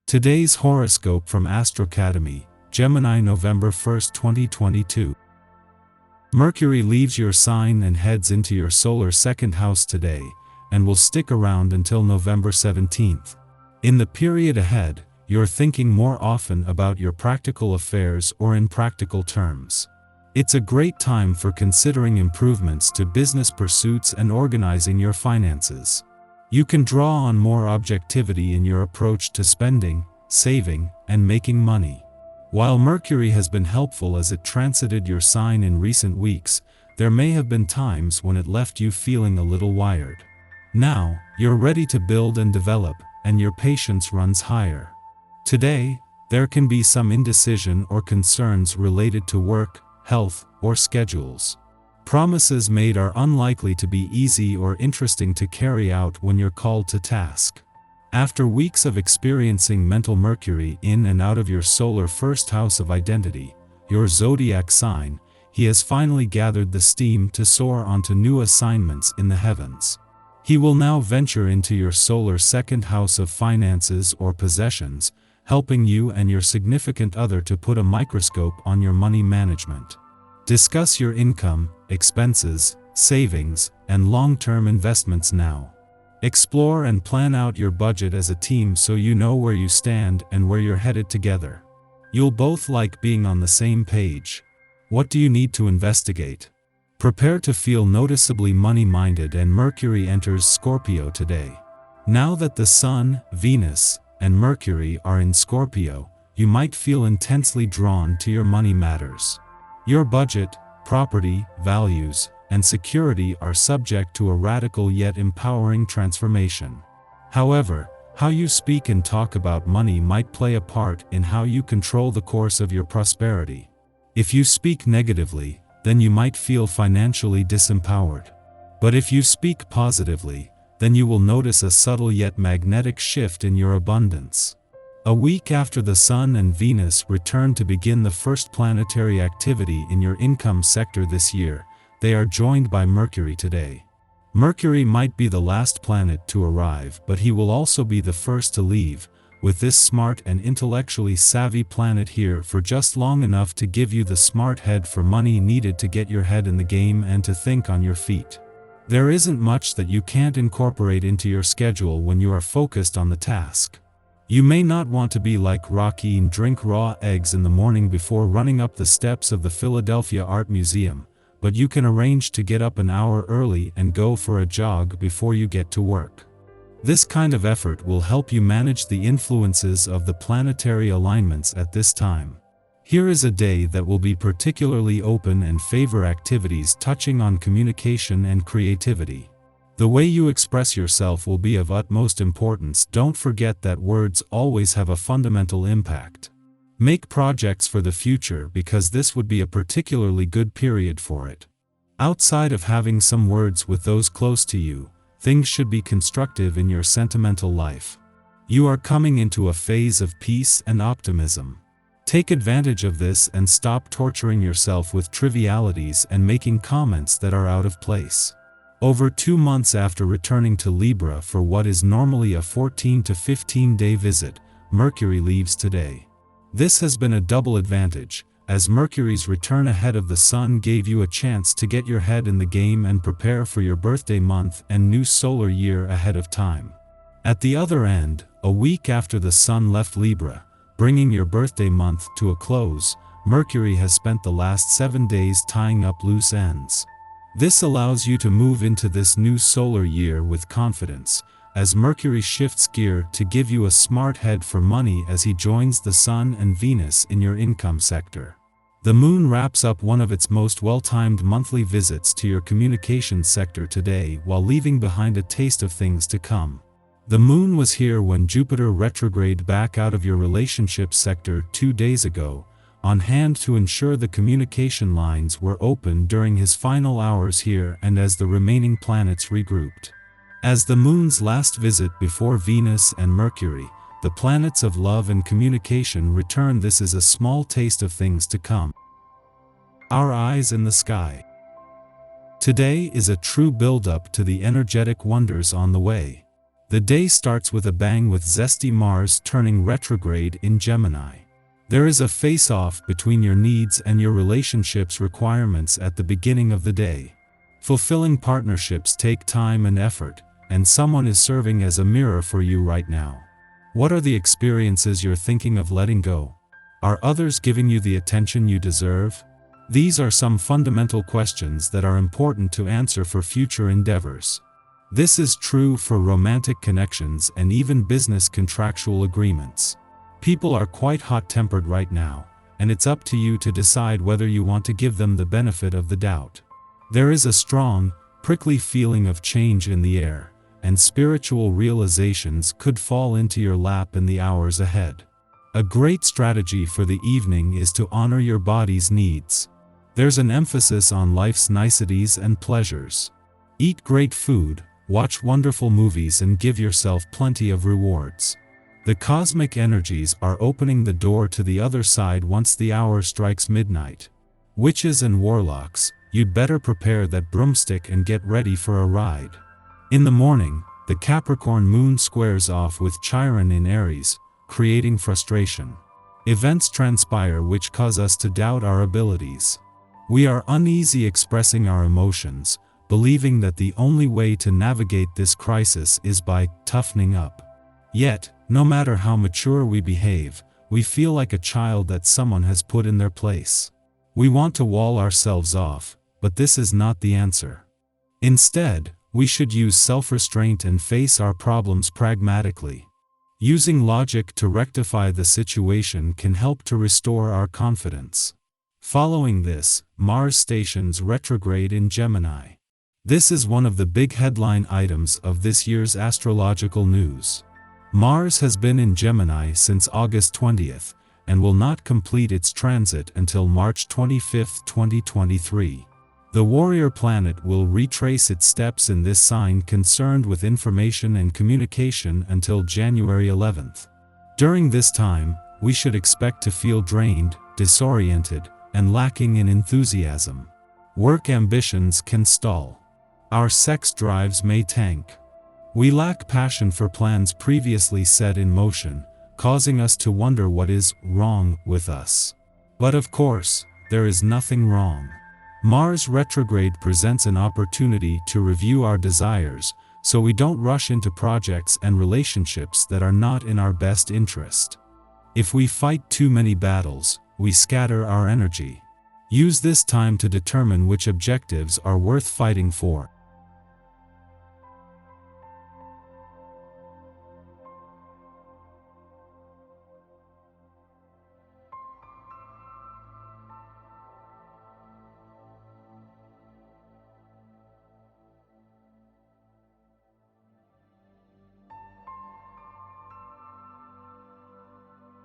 Today's horoscope from Astrocademy, Gemini, November 1, 2022. Mercury leaves your sign and heads into your solar second house today, and will stick around until November 17th. In the period ahead, you're thinking more often about your practical affairs or in practical terms. It's a great time for considering improvements to business pursuits and organizing your finances. You can draw on more objectivity in your approach to spending, saving, and making money. While Mercury has been helpful as it transited your sign in recent weeks, there may have been times when it left you feeling a little wired. Now, you're ready to build and develop, and your patience runs higher. Today, there can be some indecision or concerns related to work, health, or schedules. Promises made are unlikely to be easy or interesting to carry out when you're called to task. After weeks of experiencing mental Mercury in and out of your solar first house of identity, your zodiac sign, he has finally gathered the steam to soar onto new assignments in the heavens. He will now venture into your solar second house of finances or possessions, helping you and your significant other to put a microscope on your money management. Discuss your income, expenses, savings, and long-term investments now. Explore and plan out your budget as a team so you know where you stand and where you're headed together. You'll both like being on the same page. What do you need to investigate? Prepare to feel noticeably money-minded, and Mercury enters Scorpio today. Now that the Sun, Venus, and Mercury are in Scorpio, you might feel intensely drawn to your money matters. Your budget, property, values, and security are subject to a radical yet empowering transformation. However, how you speak and talk about money might play a part in how you control the course of your prosperity. If you speak negatively, then you might feel financially disempowered. But if you speak positively, then you will notice a subtle yet magnetic shift in your abundance. A week after the Sun and Venus return to begin the first planetary activity in your income sector this year, they are joined by Mercury today. Mercury might be the last planet to arrive, but he will also be the first to leave, with this smart and intellectually savvy planet here for just long enough to give you the smart head for money needed to get your head in the game and to think on your feet. There isn't much that you can't incorporate into your schedule when you are focused on the task. You may not want to be like Rocky and drink raw eggs in the morning before running up the steps of the Philadelphia Art Museum, but you can arrange to get up an hour early and go for a jog before you get to work. This kind of effort will help you manage the influences of the planetary alignments at this time. Here is a day that will be particularly open and favor activities touching on communication and creativity. The way you express yourself will be of utmost importance. Don't forget that words always have a fundamental impact. Make projects for the future because this would be a particularly good period for it. Outside of having some words with those close to you, things should be constructive in your sentimental life. You are coming into a phase of peace and optimism. Take advantage of this and stop torturing yourself with trivialities and making comments that are out of place. Over 2 months after returning to Libra for what is normally a 14 to 15-day visit, Mercury leaves today. This has been a double advantage, as Mercury's return ahead of the Sun gave you a chance to get your head in the game and prepare for your birthday month and new solar year ahead of time. At the other end, a week after the Sun left Libra, bringing your birthday month to a close, Mercury has spent the last 7 days tying up loose ends. This allows you to move into this new solar year with confidence, as Mercury shifts gear to give you a smart head for money as he joins the Sun and Venus in your income sector. The Moon wraps up one of its most well-timed monthly visits to your communications sector today while leaving behind a taste of things to come. The Moon was here when Jupiter retrograded back out of your relationships sector 2 days ago, on hand to ensure the communication lines were open during his final hours here and as the remaining planets regrouped. As the Moon's last visit before Venus and Mercury, the planets of love and communication return. This is a small taste of things to come. Our eyes in the sky. Today is a true build-up to the energetic wonders on the way. The day starts with a bang with zesty Mars turning retrograde in Gemini. There is a face-off between your needs and your relationship's requirements at the beginning of the day. Fulfilling partnerships take time and effort, and someone is serving as a mirror for you right now. What are the experiences you're thinking of letting go? Are others giving you the attention you deserve? These are some fundamental questions that are important to answer for future endeavors. This is true for romantic connections and even business contractual agreements. People are quite hot-tempered right now, and it's up to you to decide whether you want to give them the benefit of the doubt. There is a strong, prickly feeling of change in the air, and spiritual realizations could fall into your lap in the hours ahead. A great strategy for the evening is to honor your body's needs. There's an emphasis on life's niceties and pleasures. Eat great food, watch wonderful movies, and give yourself plenty of rewards. The cosmic energies are opening the door to the other side once the hour strikes midnight. Witches and warlocks, you'd better prepare that broomstick and get ready for a ride. In the morning, the Capricorn moon squares off with Chiron in Aries, creating frustration. Events transpire which cause us to doubt our abilities. We are uneasy expressing our emotions, believing that the only way to navigate this crisis is by toughening up. Yet, no matter how mature we behave, we feel like a child that someone has put in their place. We want to wall ourselves off, but this is not the answer. Instead, we should use self-restraint and face our problems pragmatically. Using logic to rectify the situation can help to restore our confidence. Following this, Mars stations retrograde in Gemini. This is one of the big headline items of this year's astrological news. Mars has been in Gemini since August 20th, and will not complete its transit until March 25, 2023. The warrior planet will retrace its steps in this sign concerned with information and communication until January 11th. During this time, we should expect to feel drained, disoriented, and lacking in enthusiasm. Work ambitions can stall. Our sex drives may tank. We lack passion for plans previously set in motion, causing us to wonder what is wrong with us. But of course, there is nothing wrong. Mars retrograde presents an opportunity to review our desires, so we don't rush into projects and relationships that are not in our best interest. If we fight too many battles, we scatter our energy. Use this time to determine which objectives are worth fighting for.